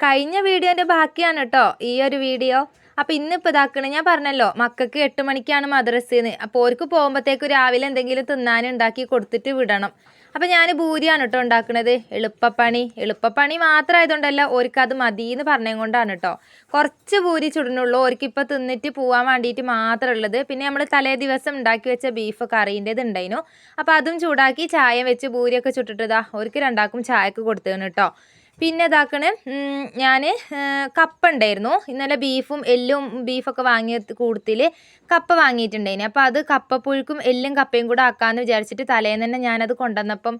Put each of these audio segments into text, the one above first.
കഴിഞ്ഞ വീഡിയോൻ്റെ ബാക്കിയാണ് കേട്ടോ ഈ ഒരു വീഡിയോ. അപ്പോൾ ഇന്നിപ്പോൾ ഇതാക്കണേ, ഞാൻ പറഞ്ഞല്ലോ മക്കൾക്ക് 8 മണിക്കാണ് മദ്രസന്ന്. അപ്പോൾ ഓർക്ക് പോകുമ്പോഴത്തേക്ക് രാവിലെ എന്തെങ്കിലും തിന്നാനുണ്ടാക്കി കൊടുത്തിട്ട് വിടണം. അപ്പോൾ ഞാൻ ഭൂരിയാണ് കേട്ടോ ഉണ്ടാക്കുന്നത്. എളുപ്പപ്പണി മാത്രമായതുകൊണ്ടല്ല, ഓർക്ക് അത് മതി എന്ന് പറഞ്ഞത് കൊണ്ടാണ് കേട്ടോ. കുറച്ച് ഭൂരി ചുടനുള്ളൂ, ഓർക്ക് ഇപ്പോൾ തിന്നിട്ട് പോകാൻ വേണ്ടിയിട്ട് മാത്രം ഉള്ളത്. പിന്നെ നമ്മൾ തലേ ദിവസം ഉണ്ടാക്കി വെച്ച ബീഫ് കറീൻ്റെത് ഉണ്ടായിരുന്നു. അപ്പോൾ അതും ചൂടാക്കി ചായ വെച്ച് ഭൂരിയൊക്കെ ചുട്ടിട്ടതാ ഓർക്ക് രണ്ടാക്കും ചായക്ക് കൊടുത്തേന് കേട്ടോ. പിന്നെ ഇതാക്കണേ, ഞാൻ കപ്പ ഉണ്ടായിരുന്നു ഇന്നലെ. ബീഫൊക്കെ വാങ്ങിയ കൂട്ടത്തിൽ കപ്പ വാങ്ങിയിട്ടുണ്ടായിന്. അപ്പോൾ അത് കപ്പപ്പുഴുക്കും എല്ലും കപ്പയും കൂടെ ആക്കാമെന്ന് വിചാരിച്ചിട്ട് തലേന്ന് തന്നെ ഞാനത് കൊണ്ടുവന്നപ്പം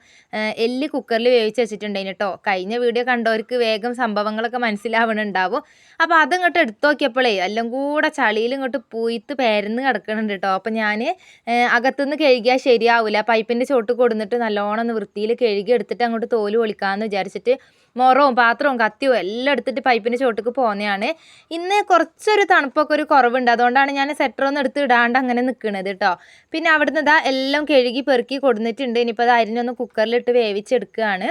എല്ല് കുക്കറിൽ വേവിച്ച് വെച്ചിട്ടുണ്ടായിന് കേട്ടോ. കഴിഞ്ഞ വീഡിയോ കണ്ടവർക്ക് വേഗം സംഭവങ്ങളൊക്കെ മനസ്സിലാവണുണ്ടാവും. അപ്പോൾ അതിങ്ങോട്ട് എടുത്തു നോക്കിയപ്പോഴേ എല്ലാം കൂടെ ചളിയിൽ ഇങ്ങോട്ട് പൂയിത്ത് പരന്ന് കിടക്കുന്നുണ്ട് കേട്ടോ. അപ്പോൾ ഞാൻ അകത്തുനിന്ന് കഴുകിയാൽ ശരിയാവില്ല, പൈപ്പിൻ്റെ ചോട്ട് കൊടുന്നിട്ട് നല്ലോണം ഒന്ന് വൃത്തിയിൽ കഴുകി എടുത്തിട്ട് അങ്ങോട്ട് തോല് പൊളിക്കാമെന്ന് വിചാരിച്ചിട്ട് മുറവും പാത്രവും കത്തിയും എല്ലാം എടുത്തിട്ട് പൈപ്പിൻ്റെ ചോട്ടിക്ക് പോകുന്നതാണ്. ഇന്ന് കുറച്ചൊരു തണുപ്പൊക്കെ ഒരു കുറവുണ്ട്, അതുകൊണ്ടാണ് ഞാൻ സെറ്ററൊന്നും എടുത്ത് ഇടാണ്ട് അങ്ങനെ നിൽക്കുന്നത് കേട്ടോ. പിന്നെ അവിടുന്ന് ഇതാ എല്ലാം കഴുകി പെറുക്കി കൊടുത്തിട്ടുണ്ട്. ഇനിയിപ്പോൾ അത് അരിഞ്ഞൊന്ന് കുക്കറിലിട്ട് വേവിച്ചെടുക്കുകയാണ്.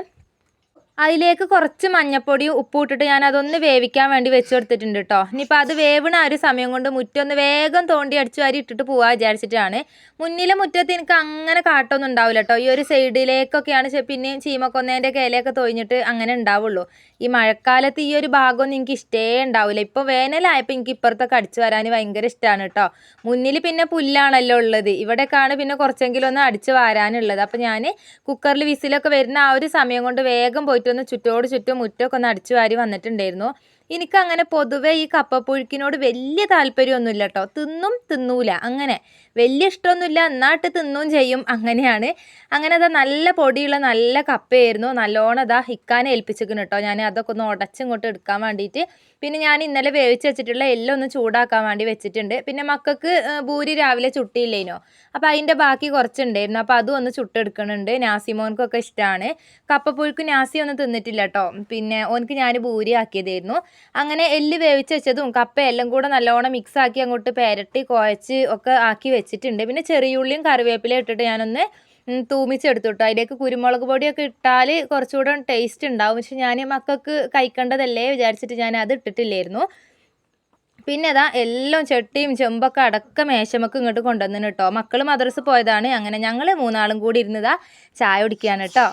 അതിലേക്ക് കുറച്ച് മഞ്ഞപ്പൊടിയും ഉപ്പും ഇട്ടിട്ട് ഞാൻ അതൊന്ന് വേവിക്കാൻ വേണ്ടി വെച്ച് കൊടുത്തിട്ടുണ്ട് കേട്ടോ. ഇനിയിപ്പോൾ അത് വേവണ ഒരു സമയം കൊണ്ട് മുറ്റൊന്ന് വേഗം തോണ്ടി അടിച്ചു വാരി ഇട്ടിട്ട് പോകാൻ വിചാരിച്ചിട്ടാണ്. മുന്നിലെ മുറ്റത്ത് എനിക്ക് അങ്ങനെ കാട്ടൊന്നും ഉണ്ടാവില്ല കേട്ടോ. ഈ ഒരു സൈഡിലേക്കൊക്കെയാണ് പിന്നെയും ചീമക്കൊന്നേൻ്റെ ഇലയൊക്കെ തൊഴിഞ്ഞിട്ട് അങ്ങനെ ഉണ്ടാവുള്ളൂ. ഈ മഴക്കാലത്ത് ഈ ഒരു ഭാഗമൊന്നും എനിക്ക് ഇഷ്ടേ ഉണ്ടാവില്ല. ഇപ്പോൾ വേനലായപ്പോൾ എനിക്ക് ഇപ്പുറത്തൊക്കെ അടിച്ചു വരാൻ ഭയങ്കര ഇഷ്ടമാണ് കേട്ടോ. മുന്നിൽ പിന്നെ പുല്ലാണല്ലോ ഉള്ളത്, ഇവിടേക്കാണ് പിന്നെ കുറച്ചെങ്കിലും ഒന്ന് അടിച്ചു വരാനുള്ളത്. അപ്പോൾ ഞാൻ കുക്കറിൽ വിസിലൊക്കെ വരുന്ന ആ ഒരു സമയം കൊണ്ട് വേഗം പോയിട്ട് ഒന്ന് ചുറ്റോട് ചുറ്റും മുറ്റമൊക്കെ ഒന്ന് അടിച്ചു വാരി വന്നിട്ടുണ്ടായിരുന്നു. എനിക്കങ്ങനെ പൊതുവേ ഈ കപ്പപ്പുഴുക്കിനോട് വലിയ താല്പര്യമൊന്നുമില്ല കേട്ടോ. തിന്നൂല, അങ്ങനെ വലിയ ഇഷ്ടമൊന്നുമില്ല, എന്നാട്ട് തിന്നും ചെയ്യും, അങ്ങനെയാണ്. അങ്ങനെ അതാ നല്ല പൊടിയുള്ള നല്ല കപ്പയായിരുന്നു. നല്ലോണം അതാ ഹിക്കാനെ ഏൽപ്പിച്ചിരിക്കുന്നു കേട്ടോ. ഞാൻ അതൊക്കെ ഒന്ന് ഉടച്ചിങ്ങോട്ട് എടുക്കാൻ വേണ്ടിയിട്ട്. പിന്നെ ഞാൻ ഇന്നലെ വേവിച്ച് വെച്ചിട്ടുള്ള എല്ലാം ഒന്ന് ചൂടാക്കാൻ വേണ്ടി വെച്ചിട്ടുണ്ട്. പിന്നെ മക്കൾക്ക് ഭൂരി രാവിലെ ചുട്ടിയില്ലേനോ, അപ്പോൾ അതിൻ്റെ ബാക്കി കുറച്ചുണ്ടായിരുന്നു. അപ്പോൾ അതും ഒന്ന് ചുട്ടെടുക്കുന്നുണ്ട്. നാസിമോൻക്കൊക്കെ ഇഷ്ടമാണ് കപ്പപ്പുഴുക്ക്. നാസി ഒന്നും തിന്നിട്ടില്ല കേട്ടോ. പിന്നെ ഓനക്ക് ഞാൻ ഭൂരി ആക്കിയതായിരുന്നു. അങ്ങനെ എല്ല് വേവിച്ച് വെച്ചതും കപ്പ എല്ലാം കൂടെ നല്ലോണം മിക്സ് ആക്കി അങ്ങോട്ട് പെരട്ടി കുഴച്ച് ഒക്കെ ആക്കി വെച്ചിട്ടുണ്ട്. പിന്നെ ചെറിയുള്ളിയും കറിവേപ്പിലയും ഇട്ടിട്ട് ഞാനൊന്ന് തൂമിച്ചെടുത്തു കേട്ടോ. അതിലേക്ക് കുരുമുളക് പൊടിയൊക്കെ ഇട്ടാൽ കുറച്ചുകൂടെ ടേസ്റ്റ് ഉണ്ടാവും. പക്ഷെ ഞാൻ മക്കൾക്ക് കഴിക്കേണ്ടതല്ലേ വിചാരിച്ചിട്ട് ഞാൻ അത് ഇട്ടിട്ടില്ലായിരുന്നു. പിന്നെ അതാ എല്ലാം ചട്ടിയും ചെമ്പൊക്കെ അടക്കം മേശമൊക്കെ ഇങ്ങോട്ട് കൊണ്ടുവന്നു കേട്ടോ. മക്കൾ മദ്രസ പോയതാണ്. അങ്ങനെ ഞങ്ങൾ മൂന്നാളും കൂടി ഇരുന്നതാ ചായ കുടിക്കുകയാണ് കേട്ടോ.